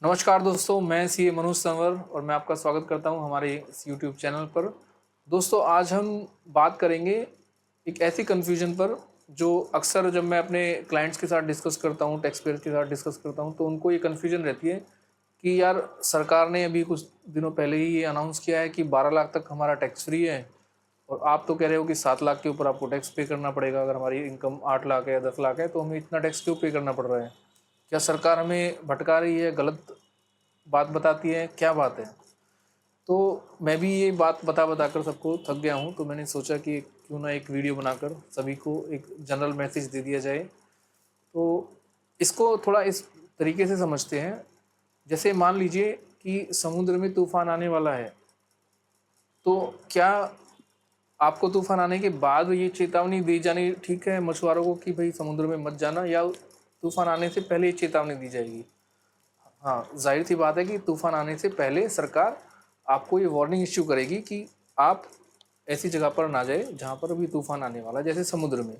नमस्कार दोस्तों, मैं सीए मनोज तंवर और मैं आपका स्वागत करता हूं हमारे इस यूट्यूब चैनल पर। दोस्तों, आज हम बात करेंगे एक ऐसी कन्फ्यूजन पर जो अक्सर जब मैं अपने क्लाइंट्स के साथ डिस्कस करता हूं, टैक्स पेयर के साथ डिस्कस करता हूं, तो उनको ये कन्फ्यूजन रहती है कि यार सरकार ने अभी कुछ दिनों पहले ही ये अनाउंस किया है कि 12 लाख तक हमारा टैक्स फ्री है और आप तो कह रहे हो कि 7 लाख के ऊपर आपको टैक्स पे करना पड़ेगा। अगर हमारी इनकम 8 लाख है या 10 लाख है तो हमें इतना टैक्स क्यों पे करना पड़ रहा है? क्या सरकार हमें भटका रही है, गलत बात बताती है, क्या बात है? तो मैं भी ये बात बता बता कर सबको थक गया हूँ, तो मैंने सोचा कि क्यों ना एक वीडियो बनाकर सभी को एक जनरल मैसेज दे दिया जाए। तो इसको थोड़ा इस तरीके से समझते हैं, जैसे मान लीजिए कि समुद्र में तूफान आने वाला है, तो क्या आपको तूफान आने के बाद ये चेतावनी दी जानी ठीक है मछुआरों को कि भाई समुद्र में मत जाना, या तूफान आने से पहले ये चेतावनी दी जाएगी? हाँ, जाहिर सी बात है कि तूफान आने से पहले सरकार आपको ये वार्निंग इश्यू करेगी कि आप ऐसी जगह पर ना जाए जहाँ पर अभी तूफान आने वाला है, जैसे समुद्र में।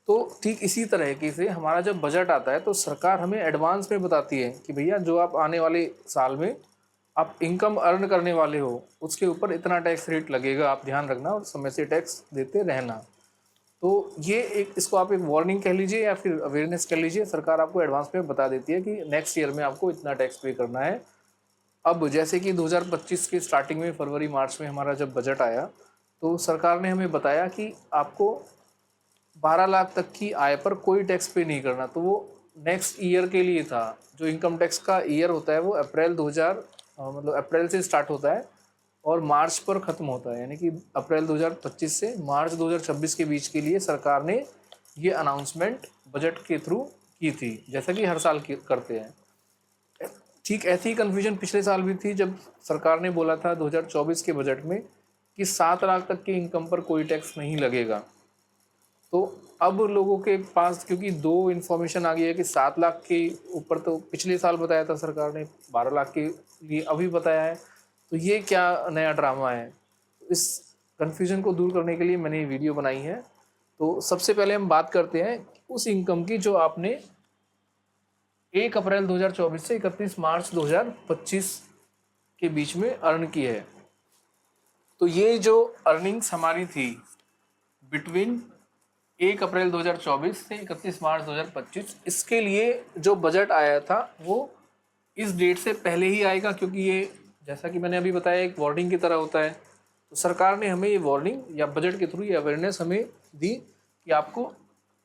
तो ठीक इसी तरीके से हमारा जब बजट आता है तो सरकार हमें एडवांस में बताती है कि भैया जो आप आने वाले साल में आप इनकम अर्न करने वाले हो उसके ऊपर इतना टैक्स रेट लगेगा, आप ध्यान रखना और समय से टैक्स देते रहना। तो ये एक, इसको आप एक वार्निंग कह लीजिए या फिर अवेयरनेस कह लीजिए। सरकार आपको एडवांस में बता देती है कि नेक्स्ट ईयर में आपको इतना टैक्स पे करना है। अब जैसे कि 2025 के स्टार्टिंग में फरवरी मार्च में हमारा जब बजट आया, तो सरकार ने हमें बताया कि आपको 12 लाख तक की आय पर कोई टैक्स पे नहीं करना। तो वो नेक्स्ट ईयर के लिए था। जो इनकम टैक्स का ईयर होता है वो अप्रैल 2000 मतलब अप्रैल से स्टार्ट होता है और मार्च पर ख़त्म होता है, यानी कि अप्रैल 2025 से मार्च 2026 के बीच के लिए सरकार ने ये अनाउंसमेंट बजट के थ्रू की थी, जैसा कि हर साल करते हैं। ठीक ऐसी ही कन्फ्यूजन पिछले साल भी थी जब सरकार ने बोला था 2024 के बजट में कि 7 लाख तक की इनकम पर कोई टैक्स नहीं लगेगा। तो अब लोगों के पास क्योंकि दो इन्फॉर्मेशन आ गई है कि 7 लाख के ऊपर तो पिछले साल बताया था सरकार ने, 12 लाख के लिए अभी बताया है, तो ये क्या नया ड्रामा है? इस कन्फ्यूजन को दूर करने के लिए मैंने ये वीडियो बनाई है। तो सबसे पहले हम बात करते हैं उस इनकम की जो आपने 1 अप्रैल 2024 से 31 मार्च 2025 के बीच में अर्न की है। तो ये जो अर्निंग्स हमारी थी बिटवीन 1 अप्रैल 2024 से 31 मार्च 2025, इसके लिए जो बजट आया था वो इस डेट से पहले ही आएगा, क्योंकि ये जैसा कि मैंने अभी बताया एक वार्निंग की तरह होता है। तो सरकार ने हमें ये वार्निंग या बजट के थ्रू ये अवेयरनेस हमें दी कि आपको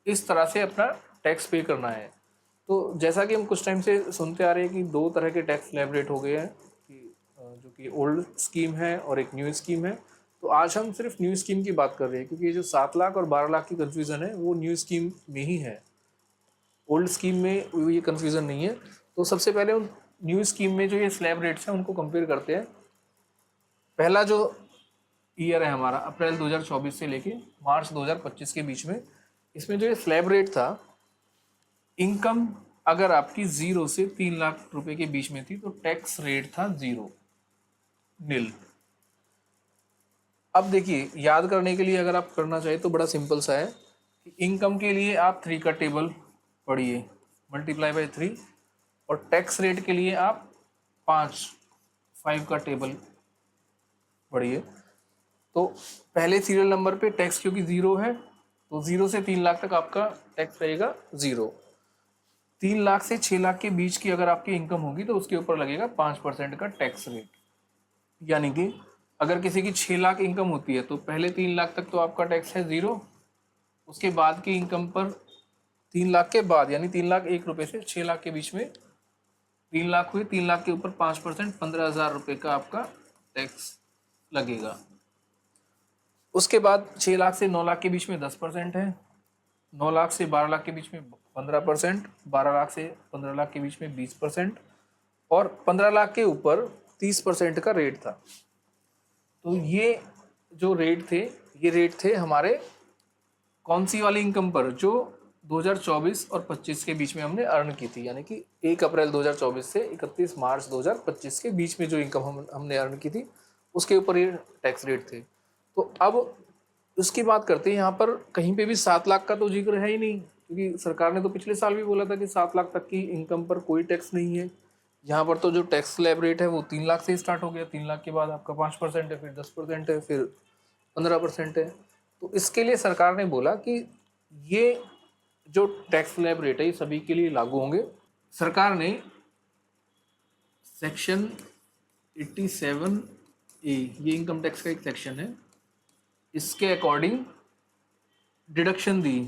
इस तरह से अपना टैक्स पे करना है। तो जैसा कि हम कुछ टाइम से सुनते आ रहे हैं कि दो तरह के टैक्स स्लैब रेट हो गए हैं, कि जो कि ओल्ड स्कीम है और एक न्यू स्कीम है। तो आज हम सिर्फ न्यू स्कीम की बात कर रहे हैं, क्योंकि ये जो 7 लाख और 12 लाख की कन्फ्यूज़न है वो न्यू स्कीम में ही है, ओल्ड स्कीम में ये कन्फ्यूज़न नहीं है। तो सबसे पहले उन न्यू स्कीम में जो ये स्लैब रेट्स हैं उनको कंपेयर करते हैं। पहला जो ईयर है हमारा अप्रैल 2024 से लेके मार्च 2025 के बीच में, इसमें जो ये स्लैब रेट था, इनकम अगर आपकी 0 से 3 लाख रुपए के बीच में थी तो टैक्स रेट था 0, नील। अब देखिए, याद करने के लिए अगर आप करना चाहें तो बड़ा सिंपल सा है कि इनकम के लिए आप 3 का टेबल पढ़िए, मल्टीप्लाई बाय 3, और टैक्स रेट के लिए आप 5 का टेबल पढ़िए। तो पहले सीरियल नंबर पे टैक्स क्योंकि 0 है तो 0 से 3 लाख तक आपका टैक्स रहेगा 0। 3 लाख से 6 लाख के बीच की अगर आपकी इनकम होगी तो उसके ऊपर लगेगा 5% का टैक्स रेट। यानी कि अगर किसी की 6 लाख इनकम होती है तो पहले 3 लाख तक तो आपका टैक्स है 0, उसके बाद की इनकम पर 3 लाख के बाद यानी 3 लाख 1 रुपये से 6 लाख के बीच में 3 लाख हुए, 3 लाख के ऊपर 5%, 15,000 रुपये का आपका टैक्स लगेगा। उसके बाद 6 लाख से 9 लाख के बीच में 10% है, 9 लाख से 12 लाख के बीच में 15%, 12 लाख से 15 लाख के बीच में 20%, और 15 लाख के ऊपर 30% का रेट था। तो ये जो रेट थे, ये रेट थे हमारे कौन सी वाली इनकम पर, जो 2024 और 25 के बीच में हमने अर्न की थी, यानी कि 1 अप्रैल 2024 से 31 मार्च 2025 के बीच में जो इनकम हमने अर्न की थी उसके ऊपर ये टैक्स रेट थे। तो अब उसकी बात करते हैं। यहाँ पर कहीं पे भी 7 लाख का तो जिक्र है ही नहीं, क्योंकि सरकार ने तो पिछले साल भी बोला था कि 7 लाख तक की इनकम पर कोई टैक्स नहीं है। यहाँ पर तो जो टैक्स स्लैब रेट है वो 3 लाख से स्टार्ट हो गया, 3 लाख के बाद आपका 5% है, फिर 10% है, फिर 15% है। तो इसके लिए सरकार ने बोला कि ये जो टैक्स स्लैब रेट है ये सभी के लिए लागू होंगे। सरकार ने सेक्शन 87A, ये इनकम टैक्स का एक सेक्शन है, इसके अकॉर्डिंग डिडक्शन दी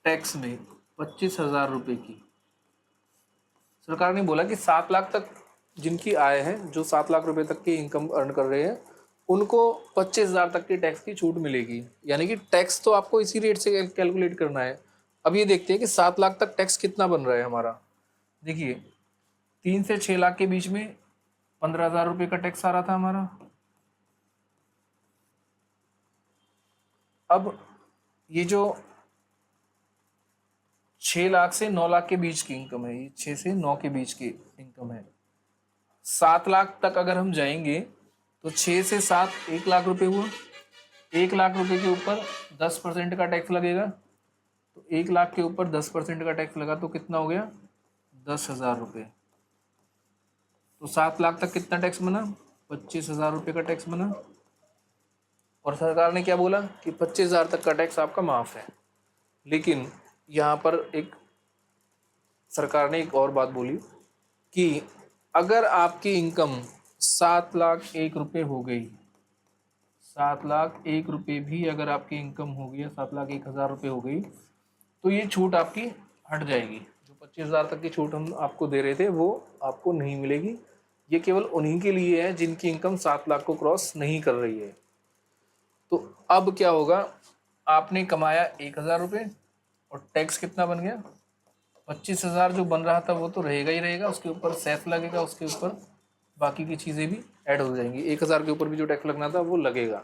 टैक्स में 25,000 रुपये की। सरकार ने बोला कि 7 लाख तक जिनकी आय है, जो 7 लाख रुपए तक की इनकम अर्न कर रहे हैं, उनको 25,000 तक की टैक्स की छूट मिलेगी। यानी कि टैक्स तो आपको इसी रेट से कैलकुलेट करना है। अब ये देखते हैं कि 7 लाख तक टैक्स कितना बन रहा है हमारा। देखिए 3 से 6 लाख के बीच में 15,000 रुपये का टैक्स आ रहा था हमारा। अब ये जो 6 लाख से 9 लाख के बीच की इनकम है, ये 6 से 9 के बीच की इनकम है। 7 लाख तक अगर हम जाएंगे तो 6 से 7 1 लाख रुपए हुआ। 1 लाख रुपए के ऊपर 10% का टैक्स लगेगा, तो 1 लाख के ऊपर 10% का टैक्स लगा तो कितना हो गया? 10,000 रुपये। तो 7 लाख तक कितना टैक्स बना? 25,000 रुपये का टैक्स बना। और सरकार ने क्या बोला कि 25,000 तक का टैक्स आपका माफ़ है। लेकिन यहाँ पर एक सरकार ने एक और बात बोली कि अगर आपकी इनकम 7,01,000 हो गई, 7,01,000 भी अगर आपकी इनकम हो गई, 7,01,000 रुपये हो गई, तो ये छूट आपकी हट जाएगी। जो 25,000 तक की छूट हम आपको दे रहे थे वो आपको नहीं मिलेगी। ये केवल उन्हीं के लिए है जिनकी इनकम 7 लाख को क्रॉस नहीं कर रही है। तो अब क्या होगा? आपने कमाया 1,000 रुपये और टैक्स कितना बन गया? 25,000 जो बन रहा था वो तो रहेगा ही रहेगा, उसके ऊपर सेस लगेगा, उसके ऊपर बाकी की चीज़ें भी ऐड हो जाएंगी। 1,000 के ऊपर भी जो टैक्स लगना था वो लगेगा।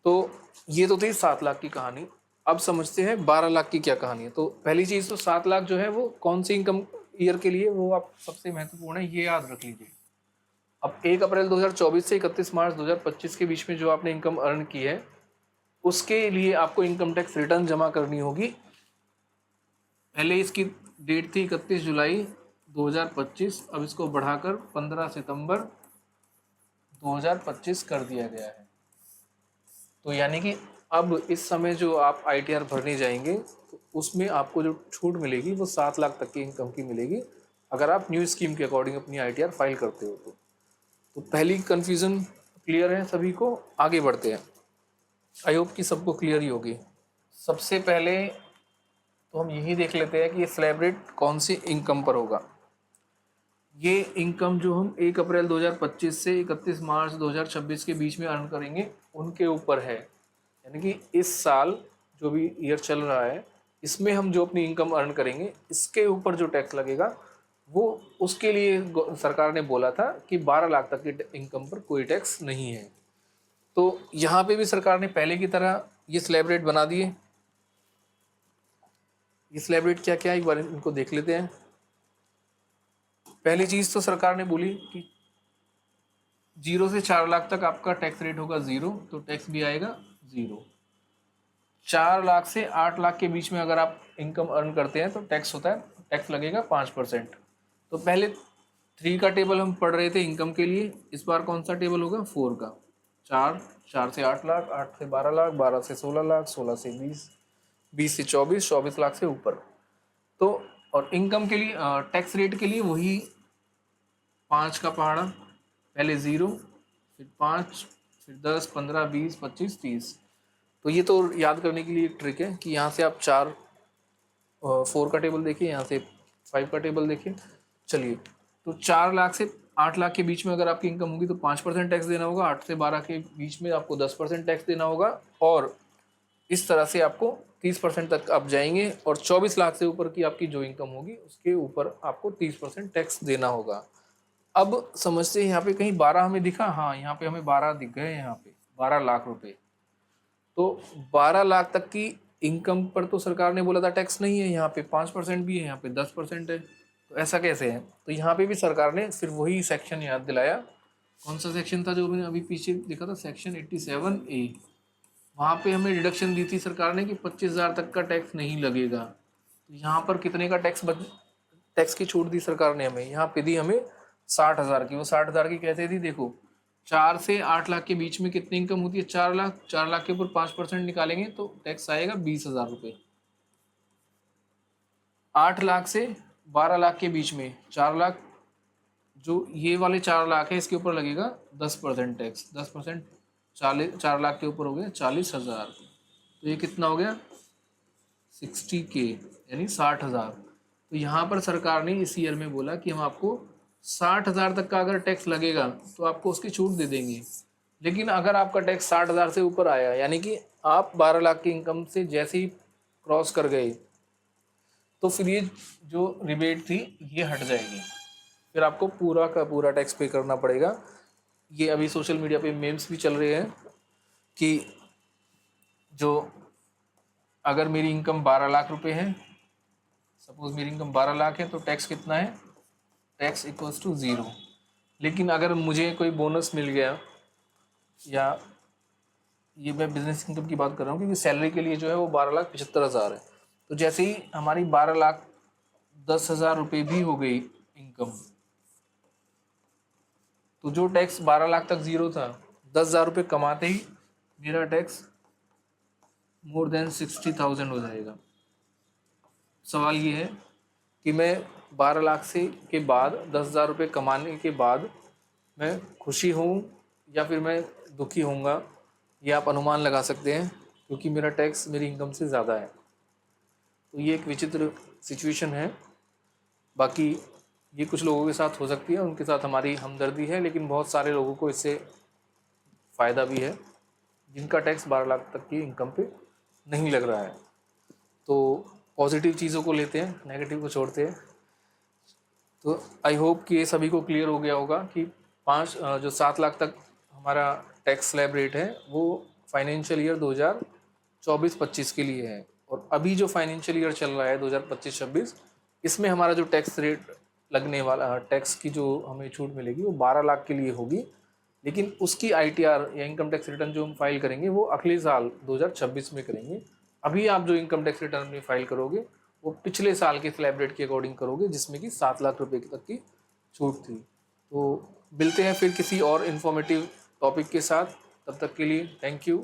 तो ये तो थी 7 लाख की कहानी। अब समझते हैं 12 लाख की क्या कहानी है। तो पहली चीज़ तो 7 लाख जो है वो कौन सी इनकम ईयर के लिए, वो आप सबसे महत्वपूर्ण है, ये याद रख लीजिए। अब 1 अप्रैल 2024 से 31 मार्च 2025 के बीच में जो आपने इनकम अर्न की है, उसके लिए आपको इनकम टैक्स रिटर्न जमा करनी होगी। पहले इसकी डेट थी 31 जुलाई 2025, अब इसको बढ़ाकर 15 सितंबर 2025 कर दिया गया है। तो यानी कि अब इस समय जो आप ITR भरने जाएंगे तो उसमें आपको जो छूट मिलेगी वो 7 लाख तक की इनकम की मिलेगी, अगर आप न्यू स्कीम के अकॉर्डिंग अपनी ITR फाइल करते हो तो पहली कन्फ्यूज़न क्लियर है सभी को। आगे बढ़ते हैं, आई होप कि सबको क्लियर ही होगी। सबसे पहले तो हम यही देख लेते हैं कि ये स्लैब रेट कौन सी इनकम पर होगा। ये इनकम जो हम 1 अप्रैल 2025 से 31 मार्च 2026 के बीच में अर्न करेंगे उनके ऊपर है। यानी कि इस साल जो भी ईयर चल रहा है इसमें हम जो अपनी इनकम अर्न करेंगे इसके ऊपर जो टैक्स लगेगा वो, उसके लिए सरकार ने बोला था कि 12 लाख तक की इनकम पर कोई टैक्स नहीं है। तो यहाँ पे भी सरकार ने पहले की तरह ये स्लैब रेट बना दिए। ये स्लैब रेट क्या क्या है एक बार इनको देख लेते हैं। पहली चीज़ तो सरकार ने बोली कि 0 से 4 लाख तक आपका टैक्स रेट होगा 0, तो टैक्स भी आएगा 0। 4 लाख से 8 लाख के बीच में अगर आप इनकम अर्न करते हैं तो टैक्स होता है, टैक्स लगेगा 5%। तो पहले 3 का टेबल हम पढ़ रहे थे इनकम के लिए, इस बार कौन सा टेबल होगा? 4 का। 4 से 8 लाख, 8 से 12 लाख, 12 से 16 लाख, 16 से 20, 20 से 24, 24 लाख से ऊपर। तो और इनकम के लिए टैक्स रेट के लिए वही 5 का पहाड़ा, पहले 0, फिर 5, फिर 10, 15, 20, 25, 30। तो ये तो याद करने के लिए एक ट्रिक है कि यहाँ से आप 4 का टेबल देखिए, यहाँ से 5 का टेबल देखिए। चलिए, तो 4 लाख से 8 लाख के बीच में अगर आपकी इनकम होगी तो 5% टैक्स देना होगा, 8 से 12 के बीच में आपको 10% टैक्स देना होगा, और इस तरह से आपको 30% तक आप जाएंगे, और 24 लाख से ऊपर की आपकी जो इनकम होगी उसके ऊपर आपको 30% टैक्स देना होगा। अब समझते हैं यहाँ पे कहीं 12 हमें दिखा? हाँ, यहाँ पे हमें 12 दिख गए, यहाँ पे 12 लाख रुपए। तो 12 लाख तक की इनकम पर तो सरकार ने बोला था टैक्स नहीं है, यहाँ पे 5% भी है, यहाँ पे 10% है। तो ऐसा कैसे है? तो यहाँ पे भी सरकार ने फिर वही सेक्शन याद दिलाया। कौन सा सेक्शन था जो मैंने अभी पीछे देखा था? Section 87A। वहाँ पे हमें डिडक्शन दी थी सरकार ने कि 25,000 तक का टैक्स नहीं लगेगा। तो यहाँ पर कितने का टैक्स की छूट दी सरकार ने हमें, यहाँ पे दी हमें 60,000 की। वो 60,000 की कैसे दी, देखो 4 से 8 लाख के बीच में कितनी इनकम होती है, 4 लाख। 4 लाख के ऊपर 5% निकालेंगे तो टैक्स आएगा 20,000 रुपये। 8 लाख से 12 लाख के बीच में 4 लाख, जो ये वाले 4 लाख है इसके ऊपर लगेगा 10% टैक्स। 10% 4 लाख के ऊपर हो गया 40,000। तो ये कितना हो गया 60K, यानी 60,000। तो यहाँ पर सरकार ने इस ईयर में बोला कि हम आपको 60,000 तक का अगर टैक्स लगेगा तो आपको उसकी छूट दे देंगे। लेकिन अगर आपका टैक्स 60,000 से ऊपर आया, यानी कि आप 12 लाख की इनकम से जैसे ही क्रॉस कर गए, तो फिर ये जो रिबेट थी ये हट जाएगी, फिर आपको पूरा का पूरा टैक्स पे करना पड़ेगा। ये अभी सोशल मीडिया पे मेम्स भी चल रहे हैं कि जो अगर मेरी इनकम 12 लाख रुपए है, सपोज मेरी इनकम 12 लाख है, तो टैक्स कितना है, टैक्स इक्वल्स टू 0। लेकिन अगर मुझे कोई बोनस मिल गया, या ये मैं बिजनेस इनकम की बात कर रहा हूँ क्योंकि सैलरी के लिए जो है वो 12,75,000 है, तो जैसे ही हमारी 12,10,000 रुपये भी हो गई इनकम, तो जो टैक्स 12 लाख तक 0 था, 10,000 रुपये कमाते ही मेरा टैक्स मोर देन 60,000 हो जाएगा। सवाल ये है कि मैं 12 लाख से के बाद 10,000 रुपये कमाने के बाद मैं खुशी हूँ या फिर मैं दुखी होऊंगा, ये आप अनुमान लगा सकते हैं, क्योंकि मेरा टैक्स मेरी इनकम से ज़्यादा है। तो ये एक विचित्र सिचुएशन है। बाकी ये कुछ लोगों के साथ हो सकती है, उनके साथ हमारी हमदर्दी है, लेकिन बहुत सारे लोगों को इससे फ़ायदा भी है जिनका टैक्स 12 लाख तक की इनकम पे नहीं लग रहा है। तो पॉजिटिव चीज़ों को लेते हैं, नेगेटिव को छोड़ते हैं। तो आई होप कि ये सभी को क्लियर हो गया होगा कि जो 7 लाख तक हमारा टैक्स स्लैब रेट है वो फाइनेंशियल ईयर 2024-25 के लिए है, और अभी जो फाइनेंशियल ईयर चल रहा है 2025-26, इसमें हमारा जो टैक्स रेट लगने वाला, टैक्स की जो हमें छूट मिलेगी वो 12 लाख के लिए होगी। लेकिन उसकी ITR या इनकम टैक्स रिटर्न जो हम फाइल करेंगे वो अगले साल 2026 में करेंगे। अभी आप जो इनकम टैक्स रिटर्न में फाइल करोगे वो पिछले साल के स्लैब रेट के अकॉर्डिंग करोगे, जिसमें कि 7 लाख रुपए तक की छूट थी। तो मिलते हैं फिर किसी और इन्फॉर्मेटिव टॉपिक के साथ, तब तक के लिए थैंक यू।